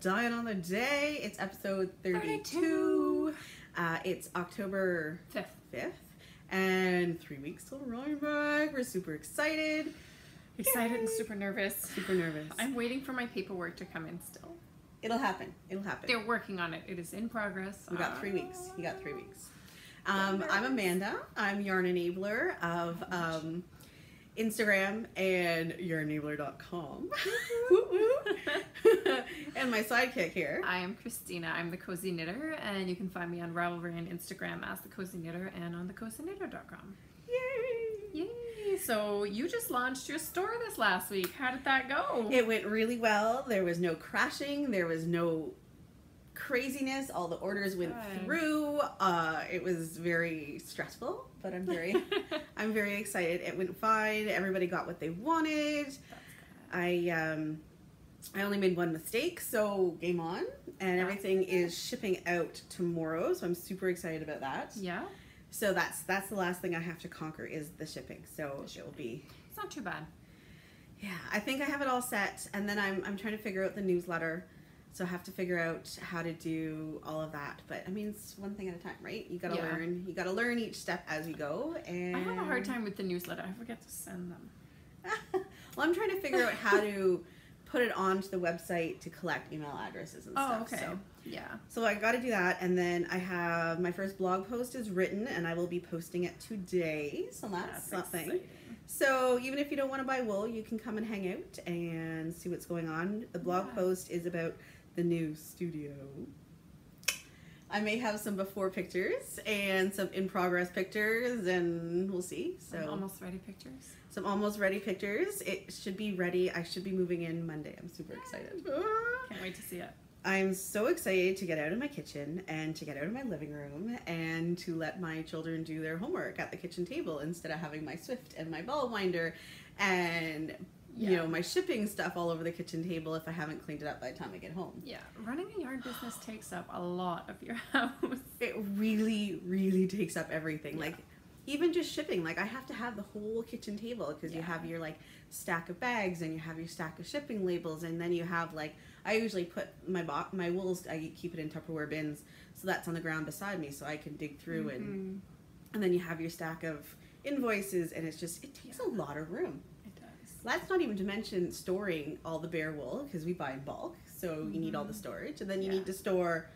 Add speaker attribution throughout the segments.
Speaker 1: Dying on the Day. It's episode 32. It's October 5th. And 3 weeks till Rhinebeck. We're super excited.
Speaker 2: Excited and super nervous.
Speaker 1: Super nervous.
Speaker 2: I'm waiting for my paperwork to come in still.
Speaker 1: It'll happen. It'll happen.
Speaker 2: They're working on it. It is in progress.
Speaker 1: We got 3 weeks. You got 3 weeks. I'm Amanda. I'm Yarn Enabler of Instagram and yarnenabler.com. And my sidekick here.
Speaker 2: I am Christina. I'm the Cozy Knitter, and you can find me on Ravelry and Instagram as the Cozy Knitter and on thecozyknitter.com.
Speaker 1: Yay!
Speaker 2: Yay! So you just launched your store this last week. How did that go?
Speaker 1: It went really well. There was no crashing. There was no craziness. All the orders went through. It was very stressful, but I'm very excited. It went fine. Everybody got what they wanted. I only made one mistake, so game on. And everything is shipping out tomorrow, so I'm super excited about that.
Speaker 2: Yeah.
Speaker 1: So that's the last thing I have to conquer is the shipping. So it will be.
Speaker 2: It's not too bad.
Speaker 1: Yeah, I think I have it all set, and then I'm trying to figure out the newsletter. So I have to figure out how to do all of that. But I mean, it's one thing at a time, right? You gotta learn. You gotta learn each step as you go. And
Speaker 2: I have a hard time with the newsletter. I forget to send them.
Speaker 1: Well, I'm trying to figure out how to put it onto the website to collect email addresses and stuff.
Speaker 2: Oh, okay.
Speaker 1: So,
Speaker 2: yeah.
Speaker 1: So I got to do that, and then I have my first blog post is written, and I will be posting it today. So that's something.
Speaker 2: Exciting.
Speaker 1: So even if you don't want to buy wool, you can come and hang out and see what's going on. The blog post is about the new studio. I may have some before pictures and some in progress pictures, and we'll see. So
Speaker 2: some almost ready pictures.
Speaker 1: Some almost ready pictures. It should be ready. I should be moving in Monday. I'm super excited.
Speaker 2: Can't wait to see it.
Speaker 1: I'm so excited to get out of my kitchen and to get out of my living room and to let my children do their homework at the kitchen table instead of having my Swift and my ball winder and you know, my shipping stuff all over the kitchen table if I haven't cleaned it up by the time I get home.
Speaker 2: Yeah, running a yarn business takes up a lot of your house.
Speaker 1: It really, really takes up everything. Like, even just shipping, like I have to have the whole kitchen table because you have your like stack of bags and you have your stack of shipping labels, and then you have like, I usually put my wools, I keep it in Tupperware bins, so that's on the ground beside me so I can dig through and then you have your stack of invoices, and it's just, it takes a lot of room. That's not even to mention storing all the bare wool because we buy in bulk, so you need all the storage, and then you need to store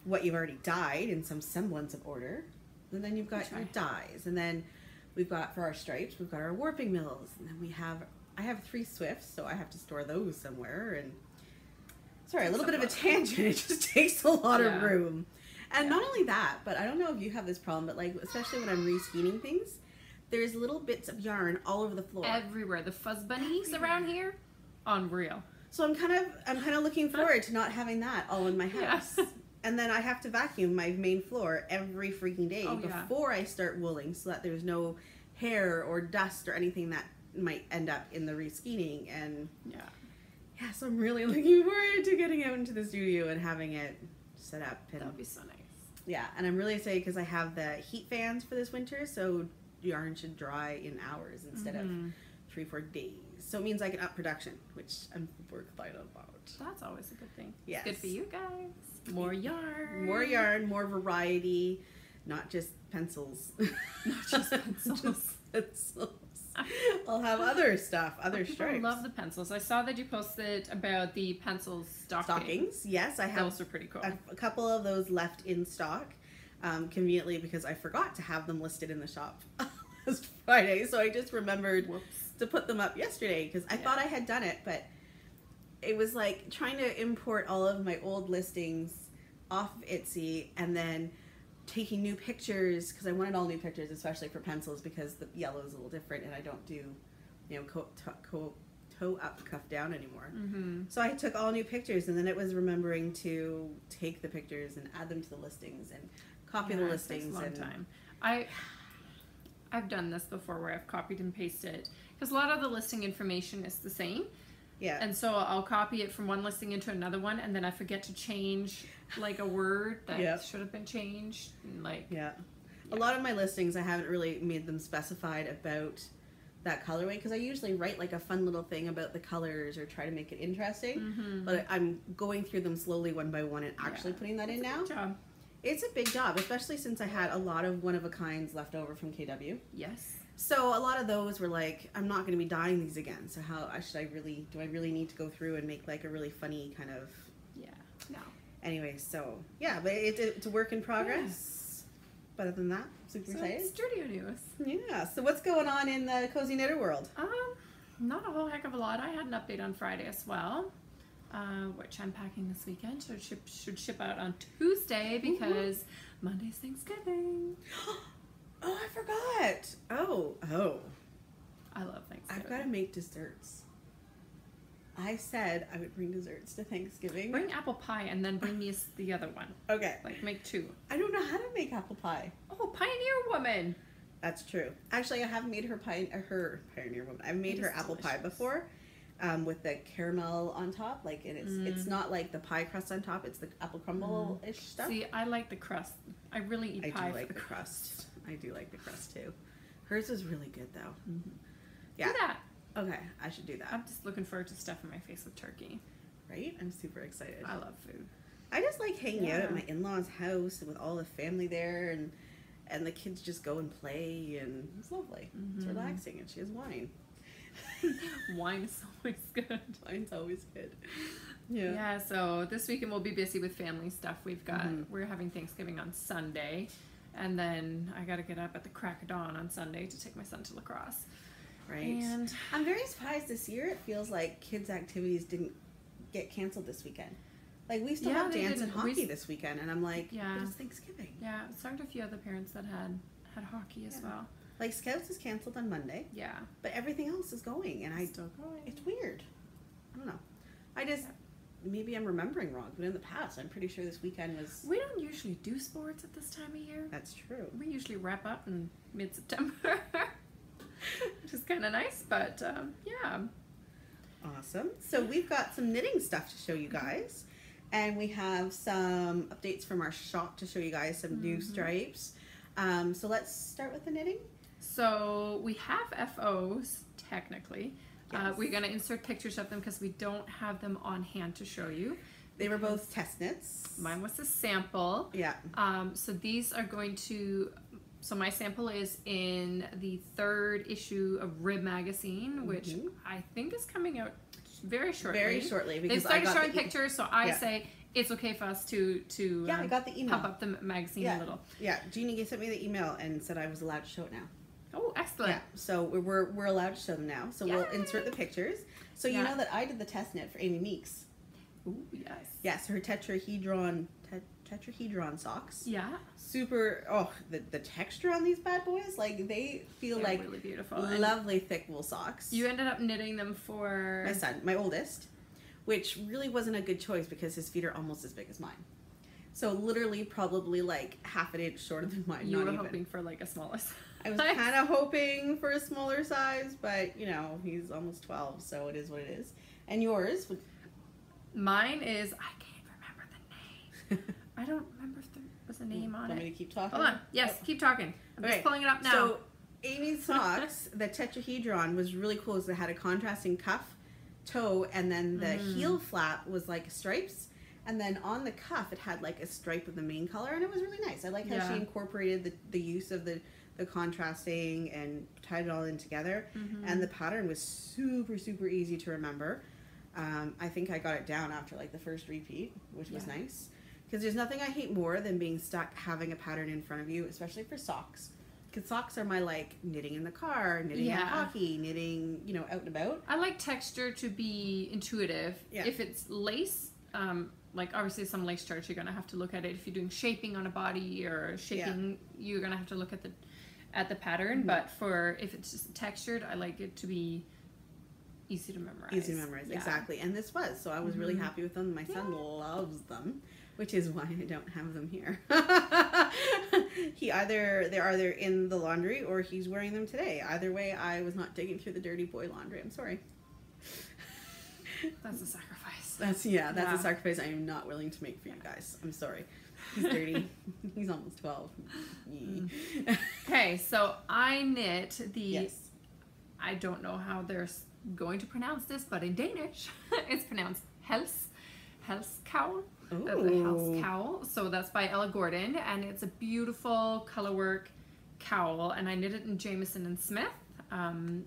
Speaker 1: what you've already dyed in some semblance of order, and then you've got your dyes, and then we've got for our stripes we've got our warping mills, and then I have 3 Swifts, so I have to store those somewhere. And sorry, a little bit of a tangent. It just takes a lot of room, and not only that, but I don't know if you have this problem, but like especially when I'm re-skeening things. There's little bits of yarn all over the floor.
Speaker 2: Everywhere. The fuzz bunnies around here, unreal.
Speaker 1: So I'm kind of looking forward to not having that all in my house. And then I have to vacuum my main floor every freaking day before I start wooling, so that there's no hair or dust or anything that might end up in the re-skeening. And so I'm really looking forward to getting out into the studio and having it set up. And
Speaker 2: that would be so nice.
Speaker 1: Yeah, and I'm really excited because I have the heat fans for this winter, so yarn should dry in hours instead of 3-4 days. So it means I can up production, which I'm super excited about.
Speaker 2: That's always a good thing.
Speaker 1: Yes.
Speaker 2: Good for you guys. More yarn.
Speaker 1: More yarn, more variety, not just pencils.
Speaker 2: Not just pencils.
Speaker 1: Just pencils. I'll have other stuff, other stripes.
Speaker 2: I love the pencils. I saw that you posted about the pencils stockings.
Speaker 1: Yes, I have.
Speaker 2: Those are pretty cool.
Speaker 1: A couple of those left in stock. Conveniently because I forgot to have them listed in the shop last Friday, so I just remembered to put them up yesterday because I thought I had done it, but it was like trying to import all of my old listings off of Etsy and then taking new pictures because I wanted all new pictures, especially for pencils because the yellow is a little different and I don't do, you know, toe up, cuff down anymore. So I took all new pictures, and then it was remembering to take the pictures and add them to the listings and copy the listings.
Speaker 2: It takes a long time. I've done this before where I've copied and pasted because a lot of the listing information is the same.
Speaker 1: Yeah.
Speaker 2: And so I'll copy it from one listing into another one, and then I forget to change like a word that should have been changed. And, like
Speaker 1: a lot of my listings I haven't really made them specified about that colorway, because I usually write like a fun little thing about the colors or try to make it interesting, but I'm going through them slowly one by one and actually putting that in now.
Speaker 2: Good job.
Speaker 1: It's a big job, especially since I had a lot of one-of-a-kinds left over from KW.
Speaker 2: Yes.
Speaker 1: So a lot of those were like, I'm not going to be dyeing these again. So how should I really, do I really need to go through and make like a really funny kind of...
Speaker 2: Yeah. No.
Speaker 1: Anyway, so yeah, but it's a work in progress. Yeah. But other than that, super excited.
Speaker 2: Studio news.
Speaker 1: Yeah. So what's going on in the cozy knitter world?
Speaker 2: Not a whole heck of a lot. I had an update on Friday as well, which I'm packing this weekend. So it should ship out on Tuesday because Monday's Thanksgiving.
Speaker 1: Oh, I forgot. Oh.
Speaker 2: I love Thanksgiving.
Speaker 1: I've got to make desserts. I said I would bring desserts to Thanksgiving.
Speaker 2: Bring apple pie and then bring me the other one.
Speaker 1: Okay.
Speaker 2: Like make 2.
Speaker 1: I don't know how to make apple pie.
Speaker 2: Oh, Pioneer Woman.
Speaker 1: That's true. Actually, I have made her Pioneer Woman. I've made her apple pie before, with the caramel on top. Like, and it's not like the pie crust on top. It's the apple crumble-ish stuff.
Speaker 2: See, I like the crust. I really eat pie.
Speaker 1: I do like the crust. I do like the crust too. Hers is really good though. Yeah.
Speaker 2: Do that.
Speaker 1: Okay, I should do that.
Speaker 2: I'm just looking forward to stuffing my face with turkey.
Speaker 1: Right? I'm super excited.
Speaker 2: I love food.
Speaker 1: I just like hanging out at my in-laws' house with all the family there, and the kids just go and play, and it's lovely. It's relaxing, and she has wine.
Speaker 2: Wine is always good.
Speaker 1: Wine's always good.
Speaker 2: Yeah, so this weekend we'll be busy with family stuff. We're having Thanksgiving on Sunday, and then I got to get up at the crack of dawn on Sunday to take my son to lacrosse.
Speaker 1: Right.
Speaker 2: And
Speaker 1: I'm very surprised this year it feels like kids' activities didn't get canceled this weekend. Like, we still have dance and hockey this weekend, and I'm like, but it's Thanksgiving.
Speaker 2: Yeah, I talked to a few other parents that had hockey as well.
Speaker 1: Like, Scouts is canceled on Monday.
Speaker 2: Yeah.
Speaker 1: But everything else is going, and
Speaker 2: still going.
Speaker 1: It's weird. I don't know. I just, maybe I'm remembering wrong, but in the past, I'm pretty sure this weekend was...
Speaker 2: We don't usually do sports at this time of year.
Speaker 1: That's true.
Speaker 2: We usually wrap up in mid-September. Which is kind of nice, but yeah.
Speaker 1: Awesome. So we've got some knitting stuff to show you guys. And we have some updates from our shop to show you guys some new stripes. So let's start with the knitting.
Speaker 2: So we have FOs, technically.
Speaker 1: Yes.
Speaker 2: We're going to insert pictures of them because we don't have them on hand to show you.
Speaker 1: They were both test knits.
Speaker 2: Mine was a sample.
Speaker 1: Yeah.
Speaker 2: So these are going to... So my sample is in the 3rd issue of Rib magazine, which I think is coming out very shortly.
Speaker 1: Very shortly. Because
Speaker 2: they started showing pictures, so I say it's okay for us to
Speaker 1: I got the email.
Speaker 2: pump up the magazine a little.
Speaker 1: Yeah, Jeannie sent me the email and said I was allowed to show it now.
Speaker 2: Oh, excellent.
Speaker 1: Yeah, so we're allowed to show them now. So we'll insert the pictures. So you know that I did the test knit for Amy Meeks.
Speaker 2: Ooh, yes.
Speaker 1: Yes, her tetrahedron socks.
Speaker 2: Yeah.
Speaker 1: Super, the texture on these bad boys, like they feel like
Speaker 2: really beautiful.
Speaker 1: Lovely thick wool socks.
Speaker 2: You ended up knitting them for...
Speaker 1: My son, my oldest, which really wasn't a good choice because his feet are almost as big as mine. So literally probably like half an inch shorter than mine.
Speaker 2: You were hoping for like a smaller size.
Speaker 1: I was kind of hoping for a smaller size, but you know, he's almost 12, so it is what it is. And yours?
Speaker 2: Mine is, I can't remember the name. I don't remember if there was a name on it.
Speaker 1: Want me to keep talking?
Speaker 2: Hold on. Yes, keep talking. I'm just pulling it up now.
Speaker 1: So Amy's socks, the tetrahedron was really cool because it had a contrasting cuff, toe, and then the heel flap was like stripes. And then on the cuff, it had like a stripe of the main color, and it was really nice. I like how she incorporated the use of the contrasting and tied it all in together. And the pattern was super, super easy to remember. I think I got it down after like the first repeat, which was nice. Because there's nothing I hate more than being stuck having a pattern in front of you, especially for socks. Because socks are my like knitting in the car, knitting in hockey, knitting, you know, out and about.
Speaker 2: I like texture to be intuitive. Yeah. If it's lace, like obviously some lace charts you're gonna have to look at it. If you're doing shaping on a body or shaping, you're gonna have to look at the pattern. But for if it's just textured, I like it to be easy to memorize.
Speaker 1: Easy to memorize, exactly. And this was, so I was really happy with them. My son loves them, which is why I don't have them here. They're either in the laundry or he's wearing them today. Either way, I was not digging through the dirty boy laundry. I'm sorry.
Speaker 2: That's a sacrifice.
Speaker 1: That's a sacrifice I am not willing to make for you guys. I'm sorry. He's dirty. He's almost 12.
Speaker 2: Okay, so I knit the I don't know how they're going to pronounce this, but in Danish, it's pronounced Hels cowl. The Hels cowl. So that's by Ella Gordon, and it's a beautiful colorwork cowl, and I knit it in Jameson and Smith.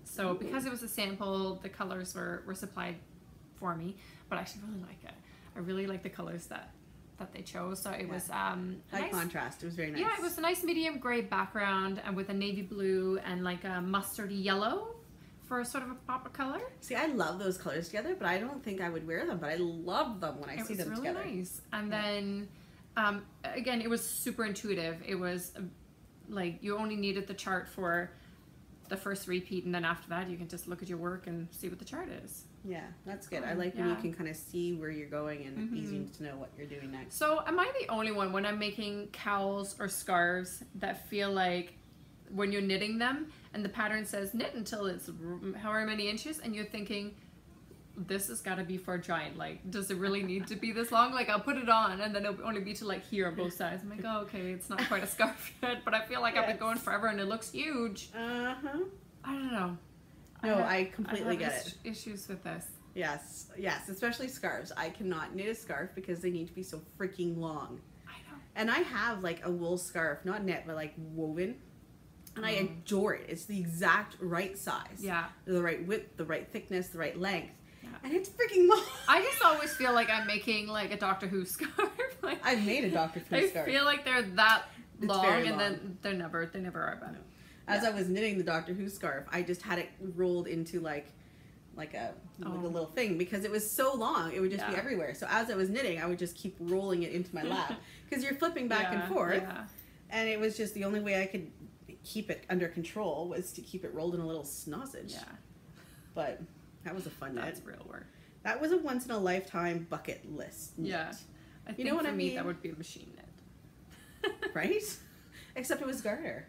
Speaker 2: So because it was a sample, the colors were supplied for me, but I actually really like it. I really like the colors that they chose. So it was
Speaker 1: high
Speaker 2: nice
Speaker 1: contrast. It was very nice.
Speaker 2: Yeah, it was a nice medium gray background and with a navy blue and like a mustardy yellow for sort of a pop of color.
Speaker 1: See, I love those colors together, but I don't think I would wear them, but I love them when I see them together.
Speaker 2: It was really nice. And then again, it was super intuitive. It was like you only needed the chart for the first repeat, and then after that you can just look at your work and see what the chart is.
Speaker 1: Yeah, that's good. I like when you can kind of see where you're going and easy to know what you're doing next. So
Speaker 2: am I the only one when I'm making cowls or scarves that feel like when you're knitting them and the pattern says knit until it's however many inches and you're thinking, this has got to be for a giant, like does it really need to be this long? Like I'll put it on and then it'll only be to like here on both sides. I'm like, oh, okay, it's not quite a scarf yet, but I feel like I've been going forever and it looks huge. I don't know.
Speaker 1: No, I completely get it.
Speaker 2: Issues with this.
Speaker 1: Yes, especially scarves. I cannot knit a scarf because they need to be so freaking long.
Speaker 2: I know.
Speaker 1: And I have like a wool scarf, not knit, but like woven. And I adore it. It's the exact right size.
Speaker 2: Yeah.
Speaker 1: The right width, the right thickness, the right length. Yeah. And it's freaking long.
Speaker 2: I just always feel like I'm making like a Doctor Who scarf. Like,
Speaker 1: I've made a Doctor Who scarf.
Speaker 2: I feel like they're that long and then they never are bad.
Speaker 1: No. As I was knitting the Doctor Who scarf, I just had it rolled into like a little thing because it was so long. It would just be everywhere. So as I was knitting, I would just keep rolling it into my lap because you're flipping back and forth. Yeah. And it was just the only way I could keep it under control was to keep it rolled in a little snossage. Yeah. But that was a fun knit.
Speaker 2: That's real work.
Speaker 1: That was a once in a lifetime bucket list knit.
Speaker 2: Yeah. I think for me that would be a machine knit.
Speaker 1: Right? Except it was garter.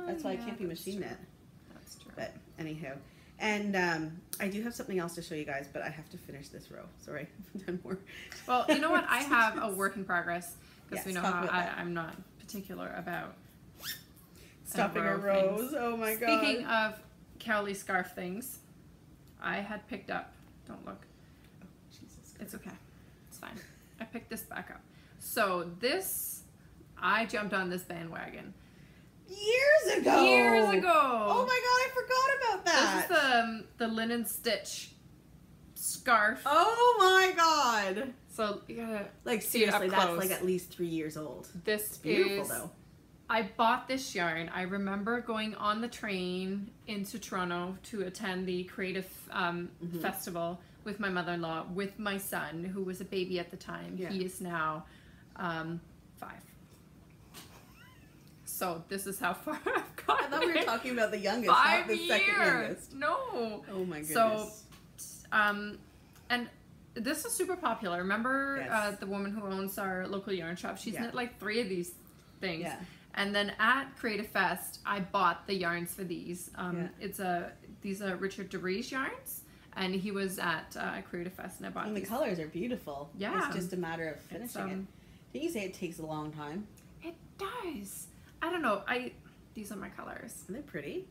Speaker 1: That's why it can't be machine knit.
Speaker 2: That's true.
Speaker 1: But anyhow. And I do have something else to show you guys, but I have to finish this row. Sorry, I've done more.
Speaker 2: Well, you know what? I have a work in progress because we know how I'm not particular about
Speaker 1: stopping our rows. Oh my god.
Speaker 2: Speaking of cowly scarf things, I had picked up. Don't look.
Speaker 1: Oh, Jesus.
Speaker 2: It's okay. It's fine. I picked this back up. So this, I jumped on this bandwagon.
Speaker 1: Years ago. Oh my god, I forgot about that.
Speaker 2: This is the linen stitch scarf.
Speaker 1: Oh my god.
Speaker 2: So you gotta
Speaker 1: like seriously, that's like at least 3 years old.
Speaker 2: This
Speaker 1: is beautiful though.
Speaker 2: I bought this yarn. I remember going on the train into Toronto to attend the creative festival with my mother-in-law, with my son, who was a baby at the time. Yeah. He is now 5. So this is how far I've gotten.
Speaker 1: I thought we were talking about the youngest, not the second youngest.
Speaker 2: No.
Speaker 1: Oh my goodness.
Speaker 2: So, and this is super popular. Remember the woman who owns our local yarn shop? She's knit like 3 of these things. Yeah. And then at Creative Fest, I bought the yarns for these. These are Richard DeRees yarns, and he was at Creative Fest, and I bought.
Speaker 1: And the colors are beautiful.
Speaker 2: Yeah.
Speaker 1: It's just a matter of finishing it. Did you say it takes a long time?
Speaker 2: It does. I don't know. These are my colors.
Speaker 1: And they're pretty.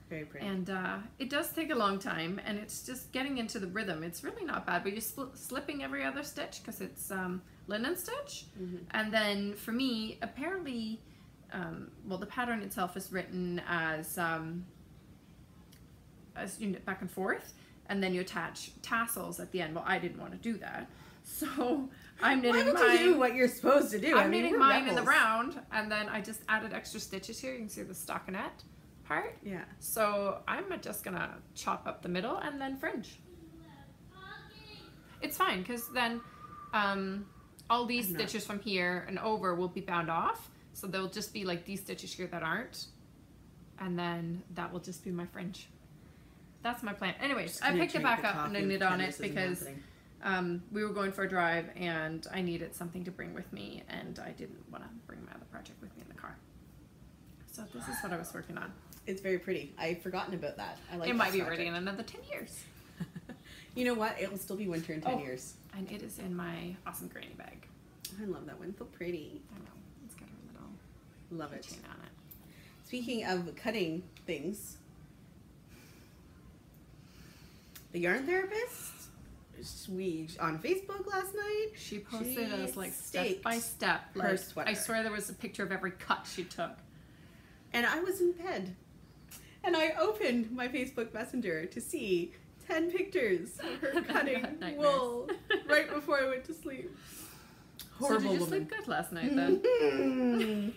Speaker 1: Very pretty.
Speaker 2: And it does take a long time, and it's just getting into the rhythm. It's really not bad, but you're slipping every other stitch because it's linen stitch. And then for me, apparently, well, the pattern itself is written as you knit back and forth, and then you attach tassels at the end. Well, I didn't want to do that, so I'm knitting mine.
Speaker 1: Why would you do what you're supposed to do?
Speaker 2: I'm knitting mine in the round, and then I just added extra stitches here. You can see the stockinette part.
Speaker 1: Yeah.
Speaker 2: So I'm just gonna chop up the middle and then fringe. It's fine because then all these stitches from here and over will be bound off. So there'll just be like these stitches here that aren't, and then that will just be my fringe. That's my plan. Anyways, I picked it back up and I knit on it because we were going for a drive and I needed something to bring with me, and I didn't want to bring my other project with me in the car. So this is what I was working on.
Speaker 1: It's very pretty. I've forgotten about that. I like
Speaker 2: it. Might be ready in another 10 years.
Speaker 1: You know what? It will still be winter in 10 years.
Speaker 2: And it is in my awesome granny bag.
Speaker 1: I love that one. So pretty.
Speaker 2: I know. It's got a little
Speaker 1: love it.
Speaker 2: Chain on it.
Speaker 1: Speaking of cutting things, The yarn therapist, we on Facebook last night.
Speaker 2: She posted us like step by step.
Speaker 1: Her
Speaker 2: Like,
Speaker 1: sweater.
Speaker 2: I swear there was a picture of every cut she took.
Speaker 1: And I was in bed. And I opened my Facebook Messenger to see 10 pictures of her cutting wool right before I went to sleep. Horrible
Speaker 2: so did you
Speaker 1: woman.
Speaker 2: sleep good last night then?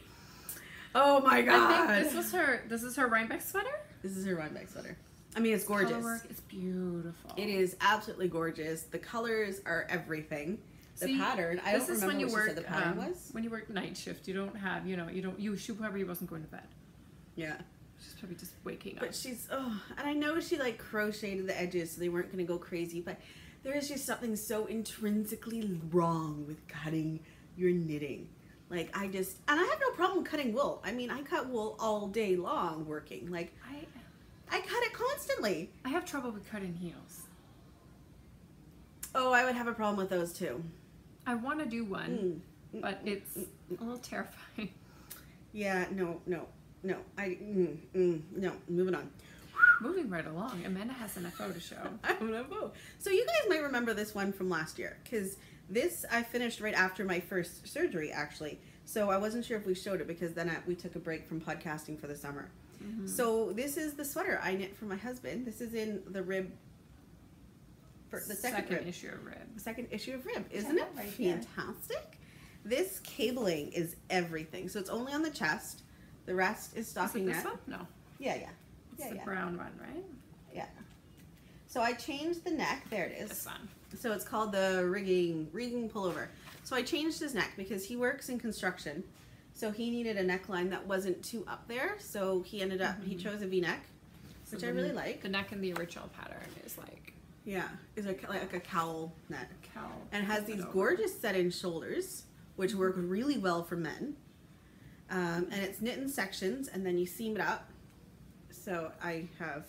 Speaker 1: Oh my god.
Speaker 2: I think this is her Rhinebeck sweater?
Speaker 1: This is her Rhinebeck sweater. I mean, it's gorgeous.
Speaker 2: Color work is beautiful.
Speaker 1: It is absolutely gorgeous. The colors are everything. The pattern, I don't remember what she said the pattern was.
Speaker 2: When you work night shift, you don't have, she probably wasn't going to bed.
Speaker 1: Yeah.
Speaker 2: She's probably just waking up.
Speaker 1: But she's, and I know she like crocheted the edges so they weren't going to go crazy, but there is just something so intrinsically wrong with cutting your knitting. Like, and I have no problem cutting wool. I mean, I cut wool all day long working. Like, I cut it constantly.
Speaker 2: I have trouble with cutting heels.
Speaker 1: Oh, I would have a problem with those too.
Speaker 2: I want to do one, but it's a little terrifying.
Speaker 1: Yeah, no. No, moving on.
Speaker 2: Moving right along. Amanda has an FO to show.
Speaker 1: I have an FO. So you guys might remember this one from last year, because this I finished right after my first surgery, actually. So I wasn't sure if we showed it, because then we took a break from podcasting for the summer. Mm-hmm. So this is the sweater I knit for my husband. This is in the rib, for the second rib.
Speaker 2: issue of rib.
Speaker 1: Second issue of rib. Isn't it right fantastic? Here. This cabling is everything. So it's only on the chest. The rest is stocking
Speaker 2: net.
Speaker 1: This one?
Speaker 2: No.
Speaker 1: Yeah.
Speaker 2: It's the brown one, right?
Speaker 1: Yeah. So I changed the neck. There it is.
Speaker 2: This one.
Speaker 1: So it's called the rigging pullover. So I changed his neck because he works in construction. So he needed a neckline that wasn't too up there. So he ended up, he chose a V-neck, which I really like.
Speaker 2: The neck in the original pattern is like...
Speaker 1: Yeah, is like a cowl neck.
Speaker 2: Cowl.
Speaker 1: And it has these gorgeous set-in shoulders, which work really well for men. And it's knit in sections, and then you seam it up. So I have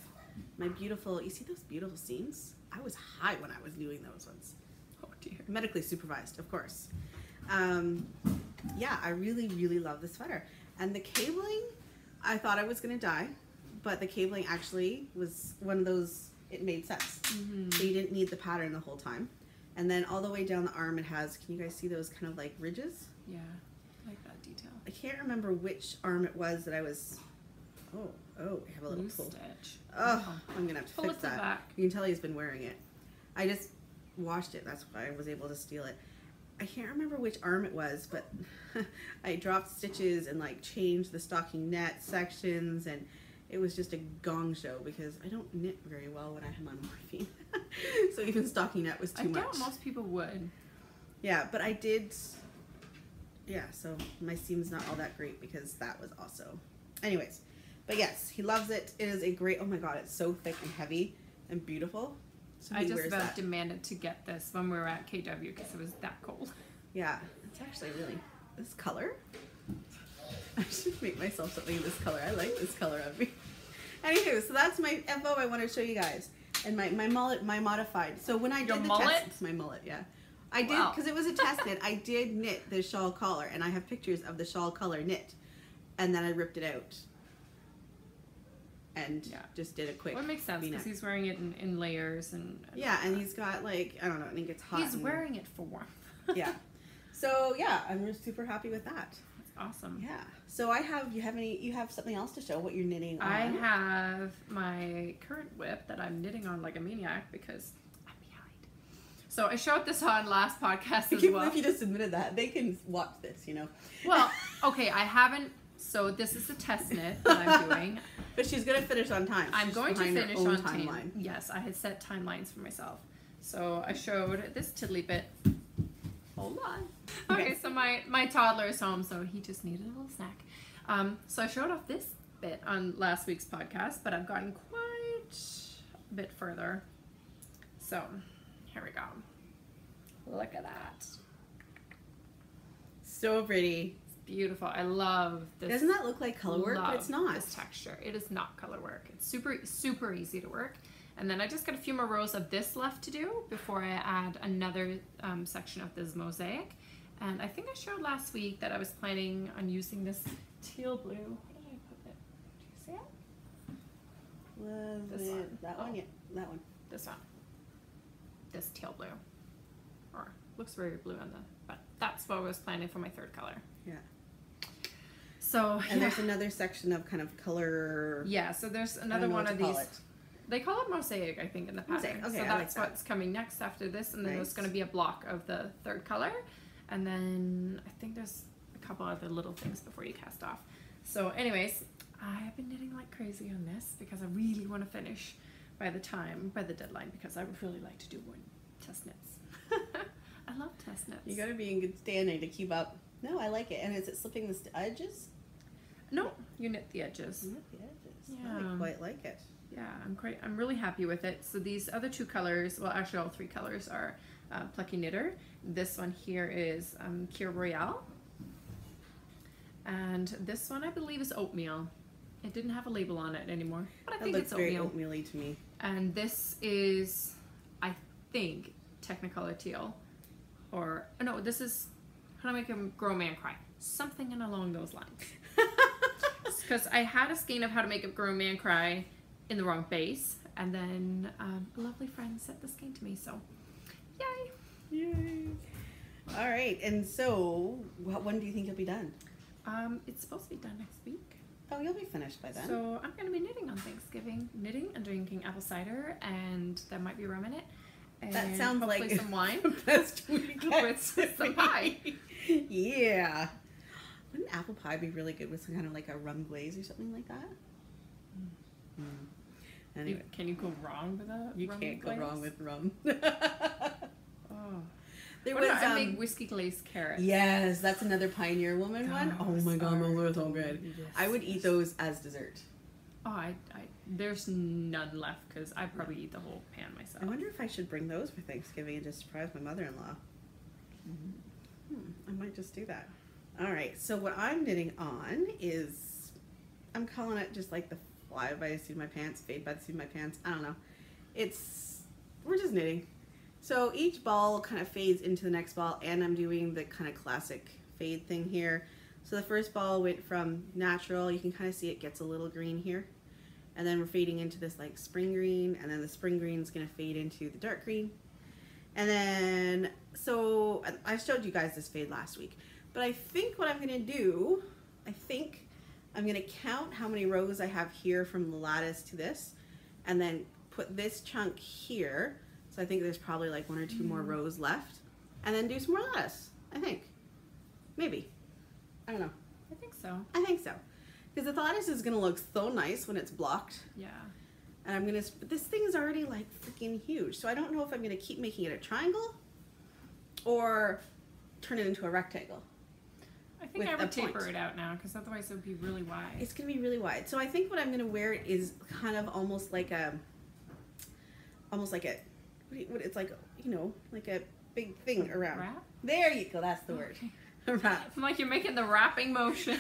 Speaker 1: my beautiful, you see those beautiful seams? I was high when I was doing those ones.
Speaker 2: Oh dear.
Speaker 1: Medically supervised, of course. Yeah, I really, really love the sweater. And the cabling, I thought I was going to die, but the cabling actually was one of those, it made sense. Mm-hmm. So you didn't need the pattern the whole time. And then all the way down the arm it has, can you guys see those kind of like ridges?
Speaker 2: Yeah, I like that detail.
Speaker 1: I can't remember which arm it was that I was, oh, I have a little pull.
Speaker 2: Stitch.
Speaker 1: Oh, I'm going to have to fix that.
Speaker 2: Back.
Speaker 1: You can tell he's been wearing it. I just washed it, that's why I was able to steal it. I can't remember which arm it was, but I dropped stitches and like changed the stocking net sections, and it was just a gong show because I don't knit very well when I'm on morphine. So even stocking net was too much.
Speaker 2: I doubt most people would.
Speaker 1: Yeah, but I did. Yeah, so my seam's not all that great because that was also. Anyways, but yes, he loves it. It is a great. Oh my god, it's so thick and heavy and beautiful. So
Speaker 2: I just about demanded to get this when we were at KW because it was that cold.
Speaker 1: Yeah, it's actually really, this color, I should make myself something in this color. I like this color of me. Anywho, so that's my FO I want to show you guys. And my mullet, my modified. So when I did the test, it's my mullet, yeah. I did, because it was a test knit, I did knit the shawl collar, and I have pictures of the shawl collar knit. And then I ripped it out. And just did a quick.
Speaker 2: Well, it makes sense because he's wearing it in layers and
Speaker 1: yeah, and he's got like, I don't know, and it gets hot.
Speaker 2: He's wearing it for warmth.
Speaker 1: Yeah. So yeah, I'm super happy with that.
Speaker 2: That's awesome.
Speaker 1: Yeah. So I have, you have something else to show what you're knitting on?
Speaker 2: I have my current whip that I'm knitting on like a maniac because I'm behind. So I showed this on last podcast as well.
Speaker 1: If you just admitted that, they can watch this, you know.
Speaker 2: Well, okay, I haven't. So this is a test knit that I'm doing.
Speaker 1: But she's going to finish on time.
Speaker 2: I'm going to finish on time. Yes, I had set timelines for myself. So I showed this tiddly bit. Hold on. Okay, so my toddler is home, so he just needed a little snack. So I showed off this bit on last week's podcast, but I've gotten quite a bit further. So here we go. Look at that.
Speaker 1: So pretty.
Speaker 2: Beautiful. I love this.
Speaker 1: Doesn't that look like color work? But it's not.
Speaker 2: This texture. It is not color work. It's super easy to work. And then I just got a few more rows of this left to do before I add another section of this mosaic. And I think I showed last week that I was planning on using this teal blue. Where did I put it? Do you see it?
Speaker 1: That one? Yeah, that one.
Speaker 2: This one. this teal blue. Or looks very blue on the, but that's what I was planning for my third color.
Speaker 1: Yeah.
Speaker 2: So,
Speaker 1: and there's another section of kind of color.
Speaker 2: Yeah, so there's another one of these. They call it mosaic, I think, in the pattern. Okay, so that's what's coming next after this, and then there's going to be a block of the third color, and then I think there's a couple other little things before you cast off. So anyways, I've been knitting like crazy on this because I really want to finish by the deadline, because I would really like to do one test knits. I love test knits.
Speaker 1: You got to be in good standing to keep up. No, I like it. And is it slipping the edges?
Speaker 2: No, you knit the edges.
Speaker 1: You knit the edges.
Speaker 2: Yeah.
Speaker 1: I quite like it.
Speaker 2: Yeah, I'm really happy with it. So these other two colors, well, actually all three colors are Plucky Knitter. This one here is Kir Royale. And this one I believe is Oatmeal. It didn't have a label on it anymore, but I think it's Oatmeal.
Speaker 1: Very oatmeal-y to me.
Speaker 2: And this is, I think, Technicolor Teal. Or, no, this is How to Make a Grown Man Cry. Something along those lines. Because I had a skein of How to Make a Grown Man Cry in the wrong base, and then a lovely friend sent the skein to me, so yay!
Speaker 1: Yay! All right, and so when do you think you'll be done?
Speaker 2: It's supposed to be done next week.
Speaker 1: Oh, you'll be finished by then.
Speaker 2: So I'm going to be knitting on Thanksgiving, knitting and drinking apple cider, and there might be rum in it. And
Speaker 1: that sounds like
Speaker 2: some wine.
Speaker 1: Best weekend
Speaker 2: with some pie.
Speaker 1: Yeah. Wouldn't apple pie be really good with some kind of like a rum glaze or something like that? Mm. Anyway.
Speaker 2: Can you go wrong with a
Speaker 1: You
Speaker 2: rum
Speaker 1: can't
Speaker 2: glaze?
Speaker 1: go wrong with rum.
Speaker 2: Oh.
Speaker 1: There
Speaker 2: what
Speaker 1: was
Speaker 2: about I make whiskey glazed carrots?
Speaker 1: Yes, that's another Pioneer Woman one. Oh my god, those are so good.
Speaker 2: Yes.
Speaker 1: I would eat those as dessert.
Speaker 2: Oh, there's none left because I'd probably eat the whole pan myself.
Speaker 1: I wonder if I should bring those for Thanksgiving and just surprise my mother-in-law. I might just do that. All right, so what I'm knitting on is, I'm calling it just like the fly by the seat of my pants, fade by the seat of my pants. I don't know. We're just knitting. So each ball kind of fades into the next ball, and I'm doing the kind of classic fade thing here. So the first ball went from natural, you can kind of see it gets a little green here. And then we're fading into this like spring green, and then the spring green is going to fade into the dark green. And then, so I showed you guys this fade last week, but I think what I'm going to do, I'm going to count how many rows I have here from the lattice to this, and then put this chunk here. So I think there's probably like 1 or 2 more rows left, and then do some more lattice, I think. Maybe. I don't know.
Speaker 2: I think so.
Speaker 1: I think so. Because the lattice is going to look so nice when it's blocked.
Speaker 2: Yeah.
Speaker 1: And I'm going to, this thing is already like freaking huge. So I don't know if I'm going to keep making it a triangle or turn it into a rectangle.
Speaker 2: I think I would taper it out now, because otherwise it would be really wide.
Speaker 1: It's going to be really wide. So I think what I'm going to wear is kind of almost like a, it's like, you know, like a big thing around.
Speaker 2: Wrap?
Speaker 1: There you go. That's the word. A wrap.
Speaker 2: I'm like, you're making the wrapping motion.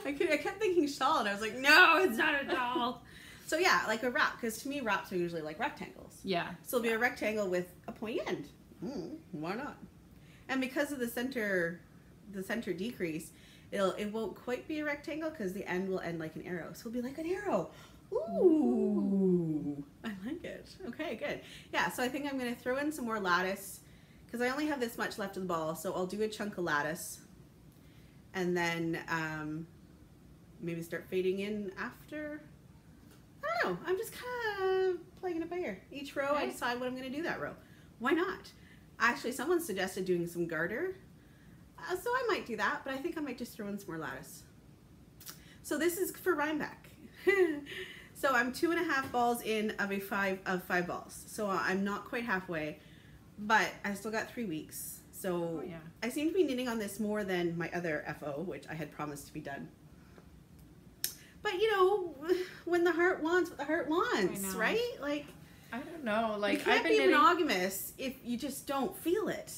Speaker 1: I kept thinking shawl, and I was like, no, it's not a shawl. So yeah, like a wrap, because to me wraps are usually like rectangles.
Speaker 2: Yeah.
Speaker 1: So it'll be a rectangle with a pointy end. Why not? And because of the center decrease, it won't quite be a rectangle because the end will end like an arrow. So it'll be like an arrow. Ooh, I like it. Okay, good. Yeah, so I think I'm going to throw in some more lattice because I only have this much left of the ball. So I'll do a chunk of lattice and then maybe start fading in after. I don't know. I'm just kind of playing it by ear. Each row, I decide what I'm going to do that row. Why not? Actually, someone suggested doing some garter. So I might do that, but I think I might just throw in some more lattice. So this is for Rhinebeck. So I'm 2.5 balls in of 5 balls. So I'm not quite halfway, but I still got 3 weeks. So I seem to be knitting on this more than my other FO, which I had promised to be done. But you know, when the heart wants what the heart wants, right? Like,
Speaker 2: I don't know. Like,
Speaker 1: you can't be monogamous if you just don't feel it.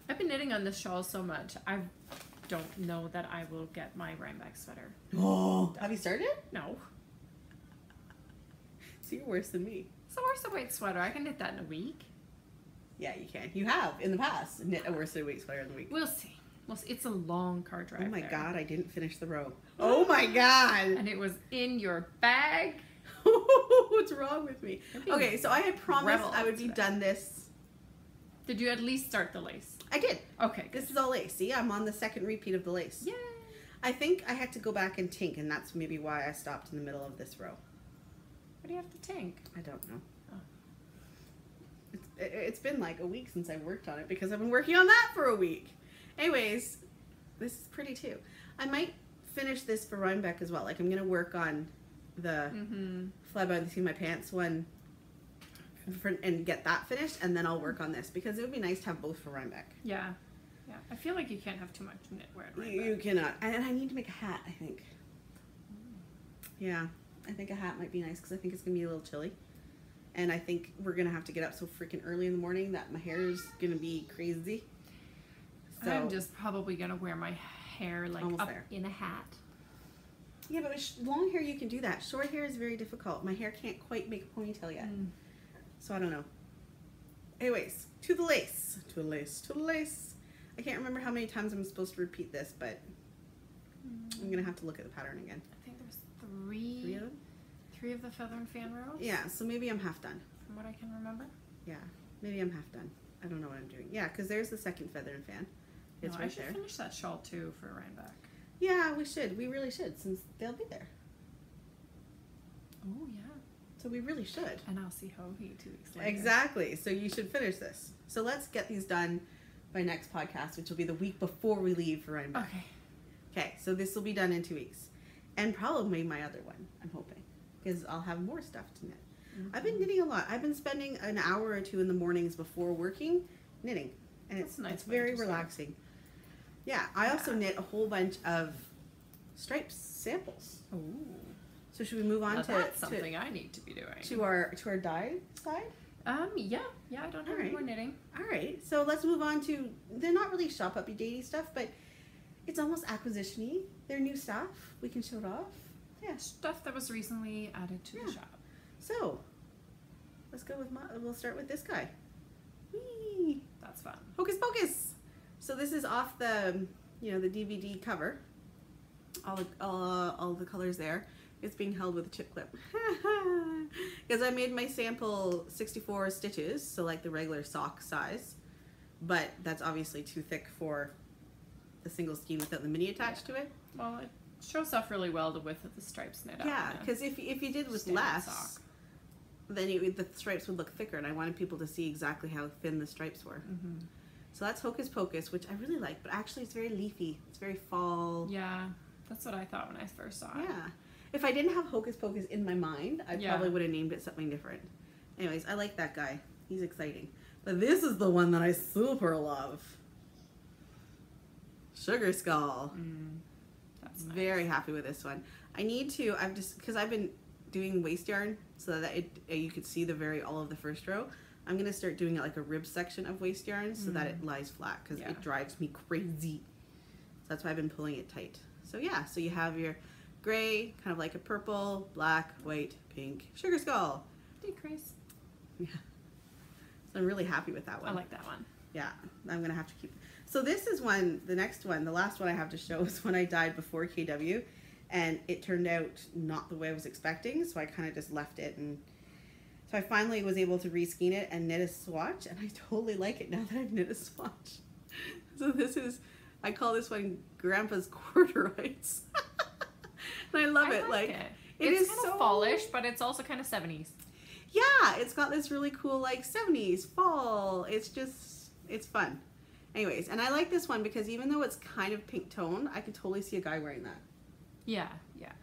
Speaker 2: I've been knitting on this shawl so much. I don't know that I will get my Rhinebeck sweater.
Speaker 1: Oh, have you started?
Speaker 2: No.
Speaker 1: So you're worse than me.
Speaker 2: It's a worsted weight sweater. I can knit that in a week.
Speaker 1: Yeah, you can. You have in the past knit a worsted weight sweater in the week.
Speaker 2: We'll see. It's a long car drive.
Speaker 1: Oh my god, I didn't finish the row. Oh my god.
Speaker 2: And it was in your bag.
Speaker 1: What's wrong with me? Okay, so I had promised I would be done this.
Speaker 2: Did you at least start the lace?
Speaker 1: I did.
Speaker 2: Okay, good.
Speaker 1: This is all lace. See, I'm on the second repeat of the lace.
Speaker 2: Yay!
Speaker 1: I think I had to go back and tink, and that's maybe why I stopped in the middle of this row.
Speaker 2: What do you have to tink?
Speaker 1: I don't know.
Speaker 2: Oh.
Speaker 1: It's been like a week since I worked on it because I've been working on that for a week. Anyways, this is pretty too. I might finish this for Rhinebeck as well. Like I'm going to work on the fly by the seat of my pants one and get that finished, and then I'll work on this because it would be nice to have both for Rhinebeck.
Speaker 2: Yeah. Yeah. I feel like you can't have too much knitwear at Rhinebeck.
Speaker 1: You cannot. And I need to make a hat, I think. Yeah. I think a hat might be nice because I think it's going to be a little chilly. And I think we're going to have to get up so freaking early in the morning that my hair is going to be crazy. So,
Speaker 2: I'm just probably going to wear my hair like up there in a hat.
Speaker 1: Yeah, but with long hair you can do that. Short hair is very difficult. My hair can't quite make a ponytail yet. So I don't know. Anyways, to the lace. To the lace. To the lace. I can't remember how many times I'm supposed to repeat this, but I'm going to have to look at the pattern again.
Speaker 2: I think there's three of them? 3 of the feather and fan rows?
Speaker 1: Yeah, so maybe I'm half done.
Speaker 2: From what I can remember?
Speaker 1: Yeah, maybe I'm half done. I don't know what I'm doing. Yeah, because there's the second feather and fan. It's right
Speaker 2: I should
Speaker 1: there.
Speaker 2: Finish that shawl too for Rhinebeck.
Speaker 1: Yeah, we should. We really should, since they'll be there.
Speaker 2: Oh, yeah.
Speaker 1: So we really should.
Speaker 2: And I'll see Hoagie 2 weeks later.
Speaker 1: Exactly. So you should finish this. So let's get these done by next podcast, which will be the week before we leave for Rhinebeck.
Speaker 2: Okay.
Speaker 1: Okay, so this will be done in 2 weeks. And probably my other one, I'm hoping. Because I'll have more stuff to knit. I've been knitting a lot. I've been spending an hour or 2 in the mornings before working knitting. And it's very relaxing. Yeah, I also knit a whole bunch of stripes samples.
Speaker 2: Ooh.
Speaker 1: So should we move on to
Speaker 2: that's something I need to be doing.
Speaker 1: To our dye side?
Speaker 2: Yeah, I don't have any more knitting.
Speaker 1: All right, so let's move on to, they're not really shop updatey stuff, but it's almost acquisition-y. They're new stuff. We can show it off. Yeah.
Speaker 2: Stuff that was recently added to the shop.
Speaker 1: So, let's go with we'll start with this guy. Whee!
Speaker 2: That's fun.
Speaker 1: Hocus Pocus! So this is off the, the DVD cover. All the colors there. It's being held with a chip clip. Because I made my sample 64 stitches, so like the regular sock size. But that's obviously too thick for the single skein without the mini attached to it.
Speaker 2: Well, it shows off really well the width of the stripes knit out.
Speaker 1: Yeah, because if you did with less, then the stripes would look thicker, and I wanted people to see exactly how thin the stripes were. So that's Hocus Pocus, which I really like, but actually it's very leafy. It's very fall.
Speaker 2: Yeah, that's what I thought when I first saw it.
Speaker 1: Yeah. If I didn't have Hocus Pocus in my mind, I probably would have named it something different. Anyways, I like that guy. He's exciting. But this is the one that I super love. Sugar Skull.
Speaker 2: That's nice.
Speaker 1: Very happy with this one. I need to, because I've been doing waist yarn so that you could see all of the first row. I'm going to start doing it like a rib section of waist yarn so that it lies flat because it drives me crazy. So that's why I've been pulling it tight. So yeah, so you have your gray, kind of like a purple, black, white, pink, Sugar Skull.
Speaker 2: Decrease.
Speaker 1: Yeah. So I'm really happy with that one.
Speaker 2: I like that one.
Speaker 1: Yeah, I'm going to have to keep. So this is the next one, the last one I have to show is when I dyed before KW. And it turned out not the way I was expecting, so I kind of just left it. And so I finally was able to reskein it and knit a swatch, and I totally like it now that I've knit a swatch. So this is, I call this one Grandpa's Corduroys. And I love it. Like it.
Speaker 2: It's kind of fallish, but it's also kind of 70s.
Speaker 1: Yeah, it's got this really cool like 70s fall. It's fun. Anyways, and I like this one because even though it's kind of pink tone, I could totally see a guy wearing that.
Speaker 2: Yeah.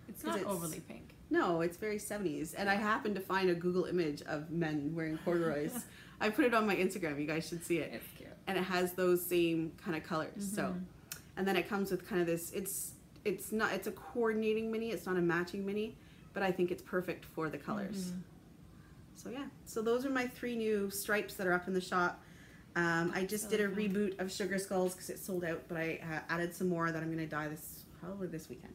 Speaker 2: It's not overly pink.
Speaker 1: No, it's very 70s. And I happened to find a Google image of men wearing corduroys. I put it on my Instagram. You guys should see it.
Speaker 2: It's cute.
Speaker 1: And it has those same kind of colors. So, and then it comes with kind of this, it's a coordinating mini. It's not a matching mini, but I think it's perfect for the colors. So yeah, so those are my 3 new stripes that are up in the shop. I just did a reboot of Sugar Skulls because it sold out, but I added some more that I'm going to dye probably this weekend.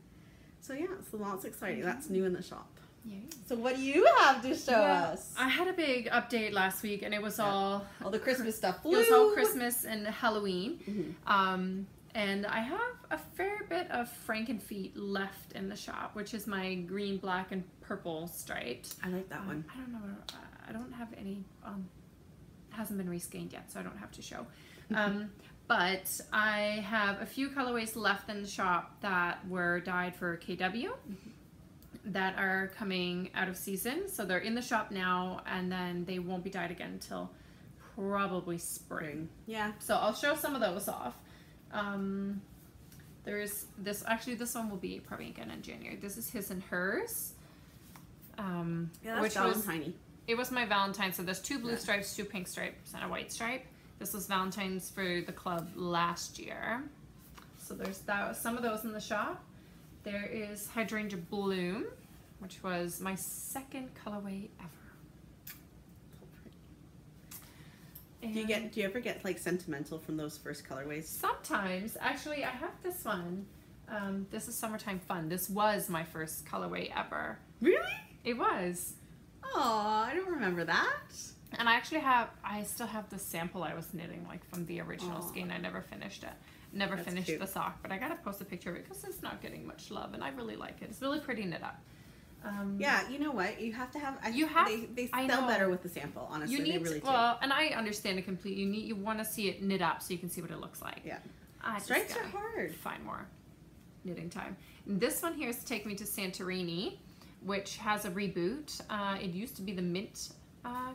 Speaker 1: So yeah, so that's exciting. That's new in the shop. Yay. So what do you have to show us?
Speaker 2: I had a big update last week, and it was all
Speaker 1: the Christmas stuff.
Speaker 2: It was all Christmas and Halloween. And I have a fair bit of Frankenfeet left in the shop, which is my green, black, and purple striped.
Speaker 1: I like that one.
Speaker 2: I don't know. I don't have any. Hasn't been reskeined yet, so I don't have to show. But I have a few colorways left in the shop that were dyed for KW that are coming out of season. So they're in the shop now, and then they won't be dyed again until probably spring.
Speaker 1: Yeah.
Speaker 2: So I'll show some of those off. There's this, actually this one will be probably again in January. This is his and hers.
Speaker 1: Yeah, that's
Speaker 2: which
Speaker 1: Valentine-y.
Speaker 2: It was my Valentine's. So there's 2 blue stripes, 2 pink stripes, and a white stripe. This was Valentine's for the club last year. So there's some of those in the shop. There is Hydrangea Bloom, which was my second colorway ever.
Speaker 1: Do you ever get like sentimental from those first colorways?
Speaker 2: Sometimes. Actually, I have this one. This is Summertime Fun. This was my first colorway ever.
Speaker 1: Really?
Speaker 2: It was.
Speaker 1: Oh, I don't remember that.
Speaker 2: And I still have the sample I was knitting, like from the original skein. I never finished it. Never finished the sock, but I gotta post a picture of it because it's not getting much love, and I really like it. It's really pretty knit up.
Speaker 1: Yeah, you know what? You have to have. They sell better with the sample. Honestly,
Speaker 2: you need
Speaker 1: they really do.
Speaker 2: Well, and I understand it completely. You want to see it knit up so you can see what it looks like.
Speaker 1: Yeah.
Speaker 2: Stripes
Speaker 1: are hard.
Speaker 2: Find more knitting time. And this one here is Take Me to Santorini, which has a reboot. It used to be the mint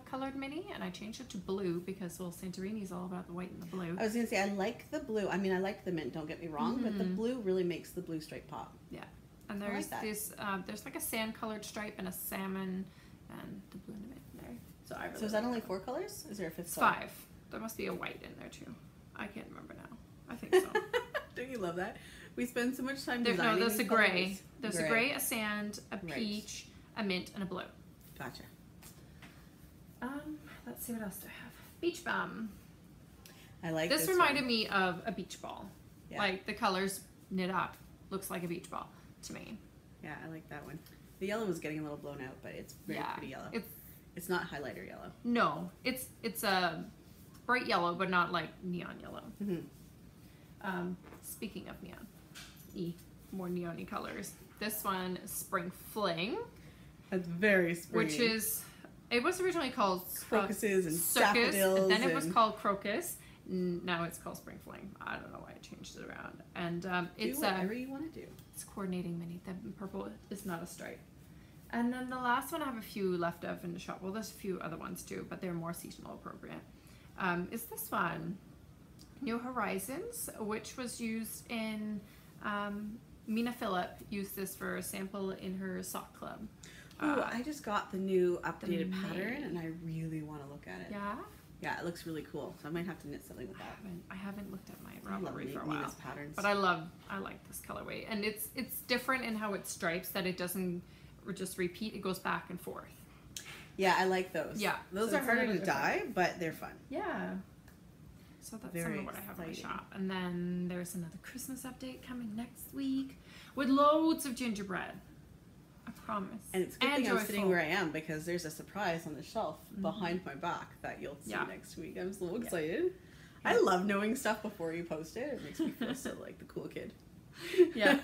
Speaker 2: colored mini, and I changed it to blue because, well, Santorini is all about the white and the blue.
Speaker 1: I was gonna say I like the blue. I mean, I like the mint. Don't get me wrong, but the blue really makes the blue stripe pop.
Speaker 2: Yeah, and there's there's like a sand colored stripe and a salmon, and the blue and the mint in there. So I really
Speaker 1: so is that only 4 colors? Is there a 5th?
Speaker 2: It's 5. There must be a white in there too. I can't remember now. I think so.
Speaker 1: Don't you love that? We spend so much time
Speaker 2: designing. No, there's a gray.
Speaker 1: Colors.
Speaker 2: There's a gray, a sand, a peach, a mint, and a blue.
Speaker 1: Gotcha.
Speaker 2: Let's see what else do I have. Beach Bum.
Speaker 1: I like
Speaker 2: this reminded me of a beach ball. Yeah. Like the colors knit up. Looks like a beach ball to me.
Speaker 1: Yeah, I like that one. The yellow was getting a little blown out, but it's very pretty yellow. It's not highlighter yellow. No, it's a bright yellow, but not like neon yellow. Speaking of neon, more neon-y colors. This one is Spring Fling. That's very springy.
Speaker 2: Which is, it was originally called
Speaker 1: crocuses and
Speaker 2: circus,
Speaker 1: daffodils.
Speaker 2: And then it was called crocus. Now it's called Spring Fling. I don't know why I changed it around. And it's
Speaker 1: whatever you want to do.
Speaker 2: It's coordinating mini. The purple is not a stripe. And then the last one I have a few left of in the shop. Well, there's a few other ones too, but they're more seasonal appropriate. Is this one, New Horizons, which was used in, Mina Phillip used this for a sample in her sock club.
Speaker 1: Oh, I just got the new updated pattern, and I really want to look at it.
Speaker 2: Yeah?
Speaker 1: Yeah, it looks really cool. So I might have to knit something with that.
Speaker 2: I haven't looked at my Ravelry for a while.
Speaker 1: Nina's patterns.
Speaker 2: But I like this colorway. And it's different in how it stripes, that it doesn't just repeat, it goes back and forth.
Speaker 1: Yeah, I like those. Yeah. Those are harder to dye, but they're fun.
Speaker 2: Yeah. So that's some of what I have in my shop. And then there's another Christmas update coming next week with loads of gingerbread. I promise.
Speaker 1: And it's a good thing I'm sitting where I am, because there's a surprise on the shelf behind my back that you'll see next week. I'm so excited. Yeah. I love knowing stuff before you post it. It makes me feel so like the cool kid.
Speaker 2: Yeah.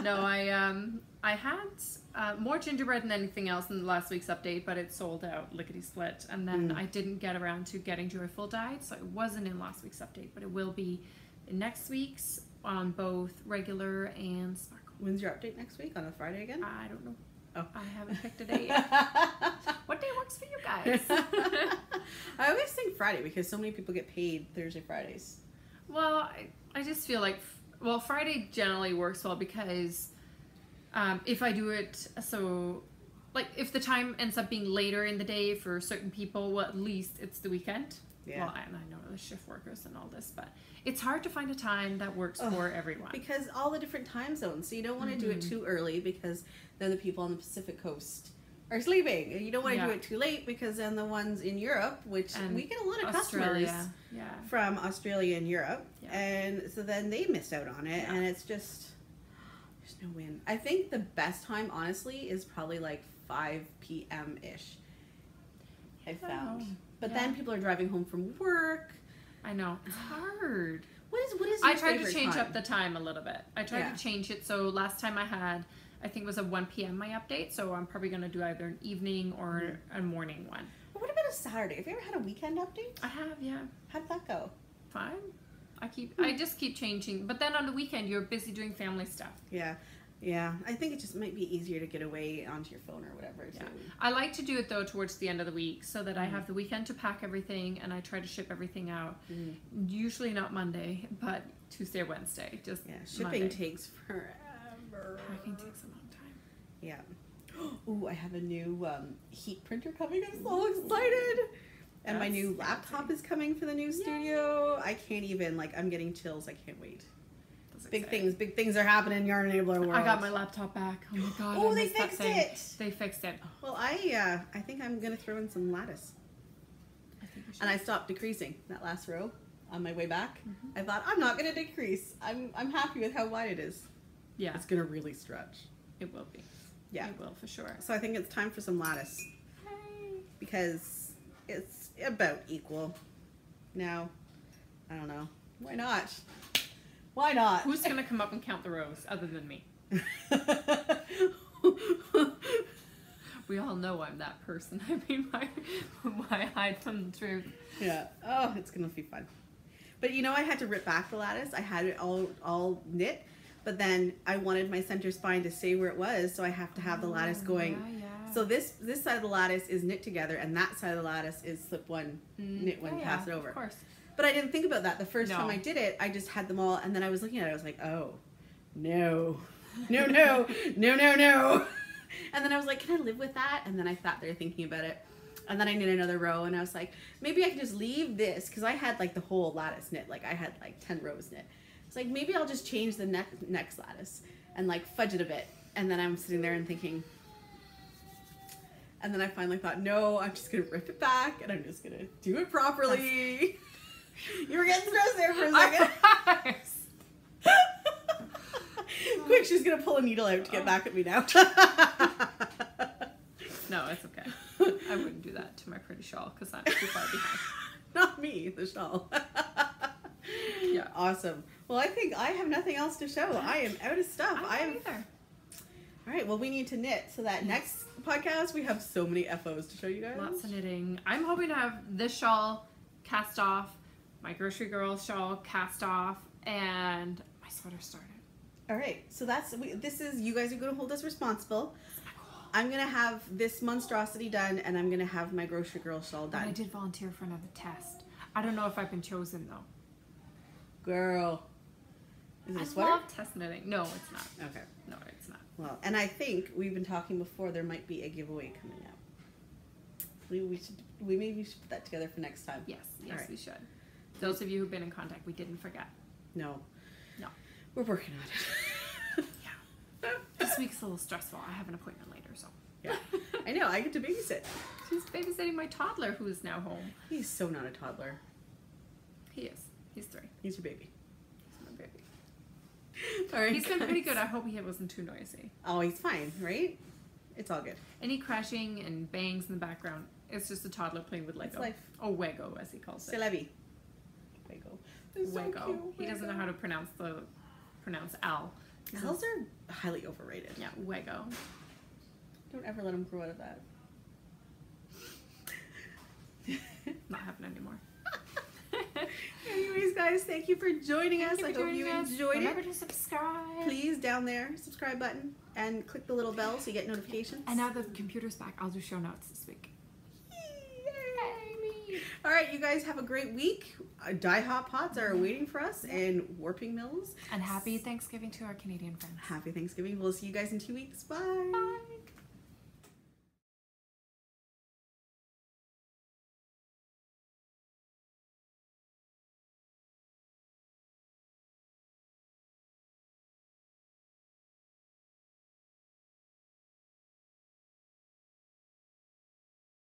Speaker 2: No, I had more gingerbread than anything else in last week's update, but it sold out lickety split. And then I didn't get around to getting Joyful dyed, so it wasn't in last week's update, but it will be in next week's on both regular and sparkle.
Speaker 1: When's your update next week? On a Friday again?
Speaker 2: I don't know. Oh. I haven't picked a day yet. What day works for you guys?
Speaker 1: I always think Friday, because so many people get paid Thursday, Fridays.
Speaker 2: Well, I just feel like, well, Friday generally works well, because if I do it, so like if the time ends up being later in the day for certain people, well, at least it's the weekend. Yeah. Well, and I know the shift workers and all this, but it's hard to find a time that works for everyone. Because
Speaker 1: all the different time zones. So you don't want to do it too early, because then the people on the Pacific Coast are sleeping. And you don't want to do it too late, because then the ones in Europe, which we get a lot of customers from Australia and Europe, and so then they miss out on it, and it's just, there's no win. I think the best time, honestly, is probably like 5 p.m.-ish. I found. But then people are driving home from work.
Speaker 2: I know. It's hard.
Speaker 1: What is your
Speaker 2: I tried to
Speaker 1: favorite
Speaker 2: change
Speaker 1: time?
Speaker 2: up the time a little bit. I tried to change it. So last time I had, I think it was a 1 p.m. my update. So I'm probably going to do either an evening or a morning one.
Speaker 1: What about a Saturday? Have you ever had a weekend update?
Speaker 2: I have, yeah.
Speaker 1: How'd that go?
Speaker 2: Fine. I just keep changing. But then on the weekend, you're busy doing family stuff.
Speaker 1: Yeah. Yeah. I think it just might be easier to get away onto your phone or whatever.
Speaker 2: Yeah. I like to do it, though, towards the end of the week so that I have the weekend to pack everything and I try to ship everything out. Usually not Monday, but Tuesday or Wednesday. Just
Speaker 1: shipping
Speaker 2: Monday.
Speaker 1: Takes forever.
Speaker 2: Packing takes a long time.
Speaker 1: Yeah. Ooh, I have a new heat printer coming. I'm so excited. And my new laptop is coming for the new studio. I can't even, I'm getting chills. I can't wait. Big things are happening in Yarn Enabler world.
Speaker 2: I got my laptop back. Oh my god.
Speaker 1: Oh, they fixed it.
Speaker 2: They fixed it.
Speaker 1: Well, I think I'm going to throw in some lattice.
Speaker 2: I think we should.
Speaker 1: And I stopped decreasing that last row on my way back. I thought, I'm not going to decrease. I'm happy with how wide it is.
Speaker 2: Yeah.
Speaker 1: It's going to really stretch.
Speaker 2: It will be.
Speaker 1: Yeah.
Speaker 2: It will for sure.
Speaker 1: So I think it's time for some lattice.
Speaker 2: Hey.
Speaker 1: Because it's about equal. Now, I don't know. Why not? Why not?
Speaker 2: Who's going to come up and count the rows other than me? We all know I'm that person. I mean, why hide from the truth?
Speaker 1: Yeah. Oh, it's going to be fun. But I had to rip back the lattice. I had it all knit. But then I wanted my center spine to stay where it was. So I have to have the lattice going.
Speaker 2: Yeah.
Speaker 1: So this side of the lattice is knit together. And that side of the lattice is slip one, knit one, pass it over. Of
Speaker 2: course.
Speaker 1: But I didn't think about that the first time I did it. I just had them all, and then I was looking at it. I was like, oh, no. And then I was like, can I live with that? And then I sat there thinking about it. And then I knit another row, and I was like, maybe I can just leave this, because I had the whole lattice knit. I had 10 rows knit. It's like, maybe I'll just change the next lattice and fudge it a bit. And then I'm sitting there and thinking, and then I finally thought, no, I'm just going to rip it back, and I'm just going to do it properly. You were getting stressed there for a second. Quick, she's going to pull a needle out to get back at me now.
Speaker 2: No, it's okay. I wouldn't do that to my pretty shawl because I'm too far behind.
Speaker 1: Not me, the shawl.
Speaker 2: Yeah.
Speaker 1: Awesome. Well, I think I have nothing else to show. I am out of stuff.
Speaker 2: I don't either.
Speaker 1: All right, well, we need to knit. So that next podcast, we have so many FOs to show you guys.
Speaker 2: Lots of knitting. I'm hoping to have this shawl cast off, my Grocery Girl shawl cast off, and my sweater started.
Speaker 1: All right, so this is, you guys are going to hold us responsible. I'm going to have this monstrosity done, and I'm going to have my Grocery Girl shawl done.
Speaker 2: But I did volunteer for another test. I don't know if I've been chosen, though.
Speaker 1: Girl. Is it a
Speaker 2: I
Speaker 1: sweater?
Speaker 2: love test knitting. No, it's not.
Speaker 1: Okay.
Speaker 2: No, it's not.
Speaker 1: Well, and I think we've been talking before, there might be a giveaway coming up. Maybe we should put that together for next time.
Speaker 2: Yes,
Speaker 1: right.
Speaker 2: We should. Those of you who've been in contact, we didn't forget.
Speaker 1: No.
Speaker 2: No.
Speaker 1: We're working on it.
Speaker 2: Yeah. This week's a little stressful. I have an appointment later, so.
Speaker 1: Yeah. I know, I get to babysit.
Speaker 2: She's babysitting my toddler who is now home.
Speaker 1: He's so not a toddler.
Speaker 2: He is. He's 3.
Speaker 1: He's your baby.
Speaker 2: He's my baby.
Speaker 1: All right,
Speaker 2: He's been pretty good. I hope he wasn't too noisy.
Speaker 1: Oh, he's fine, right? It's all good.
Speaker 2: Any crashing and bangs in the background, it's just a toddler playing with Lego.
Speaker 1: It's life.
Speaker 2: Oh, Wego, as he calls it.
Speaker 1: C'est la vie. Wego.
Speaker 2: Wego. He doesn't know how to pronounce Al.
Speaker 1: Owls are highly overrated.
Speaker 2: Yeah, Wego.
Speaker 1: Don't ever let him grow out of that.
Speaker 2: Not happening anymore.
Speaker 1: Anyways, guys, thank you for joining us. I hope you enjoyed it.
Speaker 2: Remember to subscribe.
Speaker 1: Please, down there, subscribe button and click the little bell so you get notifications.
Speaker 2: And now the computer's back. I'll do show notes this week.
Speaker 1: Yay. All right, you guys have a great week. Dye hot pots are waiting for us and warping mills.
Speaker 2: And happy Thanksgiving to our Canadian friends.
Speaker 1: Happy Thanksgiving. We'll see you guys in 2 weeks. Bye.
Speaker 2: Bye.